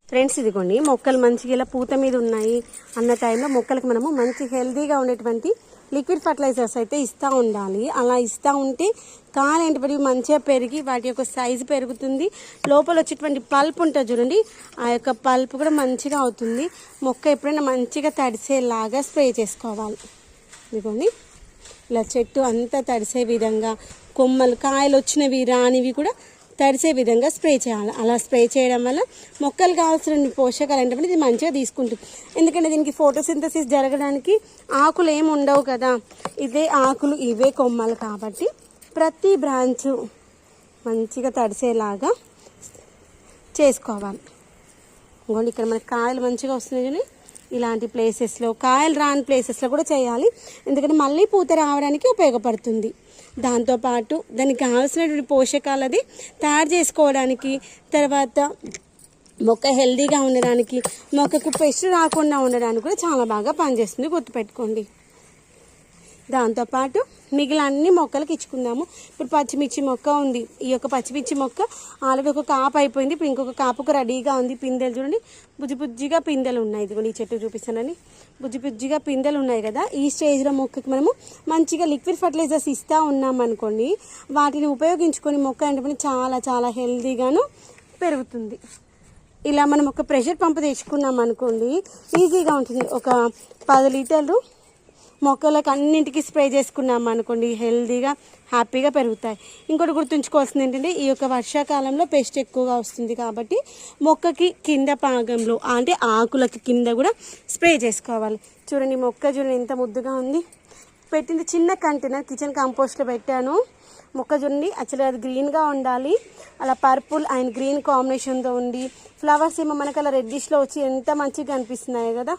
Friends ఇదిగోండి మొక్కలు మంచిగా ఇలా పూత మీద ఉన్నాయి అన్న టైంలో మొక్కలకు మనము మంచి హెల్తీగా ఉండేటువంటి లిక్విడ్ ఫర్టిలైజర్స్ అయితే ఇస్తూ ఉండాలి. అలా ఇస్తూ ఉంటే కాయలు ఏంటంటే మంచిగా పెరిగి వాటి యొక్క సైజు పెరుగుతుంది. లోపల వచ్చేటువంటి పల్ప్ ఉంటుంది చూడండి, ఆ యొక్క పల్ప్ కూడా మంచిగా అవుతుంది. మొక్క ఎప్పుడైనా మంచిగా తడిసేలాగా స్ప్రే చేసుకోవాలి. ఇదిగోండి ఇలా చెట్టు అంతా తడిసే విధంగా, కొమ్మలు కాయలు వచ్చినవి రానివి కూడా తడిసే విధంగా స్ప్రే చేయాలి. అలా స్ప్రే చేయడం వల్ల మొక్కలు కావాల్సిన పోషకాలు ఏంటంటే ఇది మంచిగా తీసుకుంటుంది. ఎందుకంటే దీనికి ఫోటోసింథసిస్ జరగడానికి ఆకులు ఏమి ఉండవు కదా, ఇదే ఆకులు ఇవే కొమ్మలు కాబట్టి ప్రతి బ్రాంచ్ మంచిగా తడిసేలాగా చేసుకోవాలి. ఇంకోండి ఇక్కడ మనకి కాయలు మంచిగా వస్తున్నాయి కానీ ఇలాంటి ప్లేసెస్లో, కాయలు రాని ప్లేసెస్లో కూడా చేయాలి. ఎందుకంటే మళ్ళీ పూత రావడానికి ఉపయోగపడుతుంది. దాంతోపాటు దానికి కావాల్సినటువంటి పోషకాలది తయారు చేసుకోవడానికి, తర్వాత మొక్క హెల్తీగా ఉండడానికి, మొక్కకు పెస్ట్ రాకుండా ఉండడానికి కూడా చాలా బాగా పనిచేస్తుంది, గుర్తుపెట్టుకోండి. దాంతోపాటు మిగిలిన అన్ని మొక్కలకి ఇచ్చుకుందాము. ఇప్పుడు పచ్చిమిర్చి మొక్క ఉంది. ఈ యొక్క పచ్చిమిర్చి మొక్క ఆల్రెడీ ఒక కాపు అయిపోయింది. ఇప్పుడు ఇంకొక కాపుకు రెడీగా ఉంది. పిందెలు చూడండి, బుజ్జి బుజ్జిగా పిందెలు ఉన్నాయి. ఇదిగోండి ఈ చెట్టు చూపిస్తానని బుజ్జి బుజ్జిగా పిందెలు ఉన్నాయి కదా. ఈ స్టేజ్లో మొక్కకి మనము మంచిగా లిక్విడ్ ఫర్టిలైజర్స్ ఇస్తూ ఉన్నాం అనుకోండి, వాటిని ఉపయోగించుకొని మొక్క అంటే చాలా చాలా హెల్తీగాను పెరుగుతుంది. ఇలా మనం ఒక ప్రెషర్ పంపు తెచ్చుకున్నాం అనుకోండి, ఈజీగా ఉంటుంది. ఒక 10 లీటర్లు మొక్కలకు అన్నింటికి స్ప్రే చేసుకున్నాం అనుకోండి, హెల్తీగా హ్యాపీగా పెరుగుతాయి. ఇంకోటి గుర్తుంచుకోవాల్సింది ఏంటంటే ఈ యొక్క వర్షాకాలంలో పెస్ట్ ఎక్కువగా వస్తుంది కాబట్టి మొక్కకి కింద భాగంలో అంటే ఆకులకి కింద కూడా స్ప్రే చేసుకోవాలి. చూడండి మొక్క చూడండి ఎంత ముద్దుగా ఉంది. పెట్టింది చిన్న కంటైనర్, కిచెన్ కంపోస్ట్లో పెట్టాను. మొక్క చూడండి యాక్చువల్గా అది గ్రీన్గా ఉండాలి, అలా పర్పుల్ అండ్ గ్రీన్ కాంబినేషన్తో ఉంది. ఫ్లవర్స్ ఏమో మనకు అలా రెడ్డిష్లో వచ్చి ఎంత మంచిగా కనిపిస్తున్నాయి కదా.